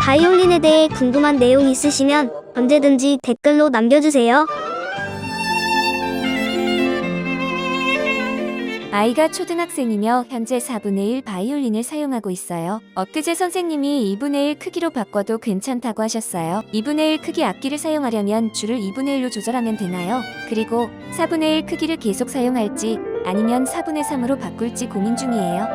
바이올린에 대해 궁금한 내용 있으시면 언제든지 댓글로 남겨주세요. 아이가 초등학생이며 현재 4분의 1 바이올린을 사용하고 있어요. 엊그제 선생님이 2분의 1 크기로 바꿔도 괜찮다고 하셨어요. 2분의 1 크기 악기를 사용하려면 줄을 2분의 1로 조절하면 되나요? 그리고 4분의 1 크기를 계속 사용할지 아니면 4분의 3으로 바꿀지 고민 중이에요.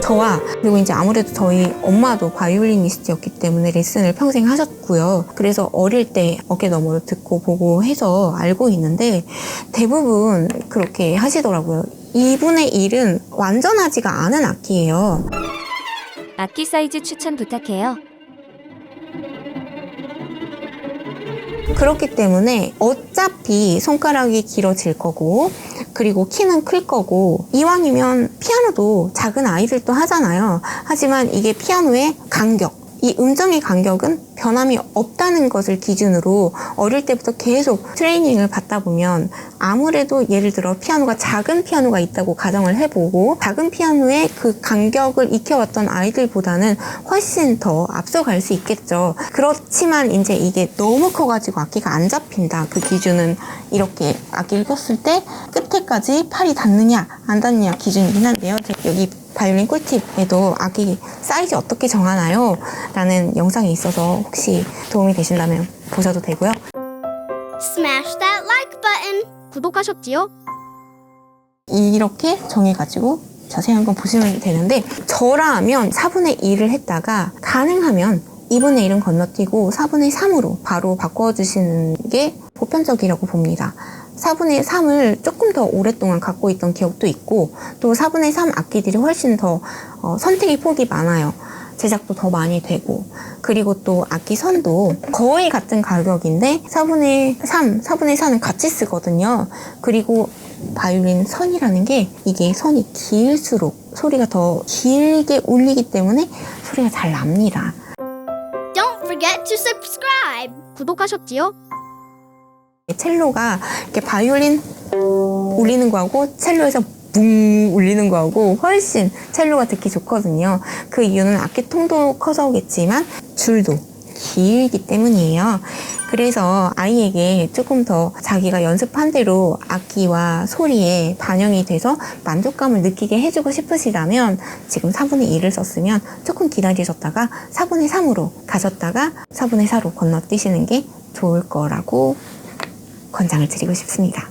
저와 그리고 이제 아무래도 저희 엄마도 바이올리니스트였기 때문에 레슨을 평생 하셨고요. 그래서 어릴 때 어깨 너머로 듣고 보고 해서 알고 있는데 대부분 그렇게 하시더라고요. 2분의 1은 완전하지가 않은 악기예요. 악기 사이즈 추천 부탁해요. 그렇기 때문에 어차피 손가락이 길어질 거고 그리고 키는 클 거고 이왕이면 피아노도 작은 아이들도 하잖아요. 하지만 이게 피아노의 간격, 이 음정의 간격은 변함이 없다는 것을 기준으로 어릴 때부터 계속 트레이닝을 받다 보면 아무래도 예를 들어 피아노가 작은 피아노가 있다고 가정을 해보고 작은 피아노의 그 간격을 익혀왔던 아이들보다는 훨씬 더 앞서갈 수 있겠죠. 그렇지만 이제 이게 너무 커가지고 악기가 안 잡힌다. 그 기준은 이렇게 악기를 꼈을 때 끝에까지 팔이 닿느냐 안 닿느냐 기준이긴 한데요. 여기 바이올린 꿀팁에도 악기 사이즈 어떻게 정하나요? 라는 영상이 있어서 혹시 도움이 되신다면 보셔도 되고요. Smash that like button. 구독하셨지요? 이렇게 정해가지고 자세한 건 보시면 되는데 저라면 4분의 1을 했다가 가능하면 2분의 1은 건너뛰고 4분의 3으로 바로 바꿔주시는 게 보편적이라고 봅니다. 4분의 3을 조금 더 오랫동안 갖고 있던 기억도 있고 또 4분의 3 악기들이 훨씬 더 선택의 폭이 많아요. 제작도 더 많이 되고 그리고 또 악기 선도 거의 같은 가격인데 4분의 3, 4분의 4는 같이 쓰거든요. 그리고 바이올린 선이라는 게 이게 선이 길수록 소리가 더 길게 울리기 때문에 소리가 잘 납니다. Don't forget to subscribe. 구독하셨지요? 첼로가 이렇게 바이올린 울리는 거하고 첼로에서 붕 울리는 거하고 훨씬 첼로가 듣기 좋거든요. 그 이유는 악기 통도 커서겠지만 줄도 길기 때문이에요. 그래서 아이에게 조금 더 자기가 연습한 대로 악기와 소리에 반영이 돼서 만족감을 느끼게 해주고 싶으시다면 지금 4분의 1을 썼으면 조금 기다리셨다가 4분의 3으로 가셨다가 4분의 4로 건너뛰시는 게 좋을 거라고 권장을 드리고 싶습니다.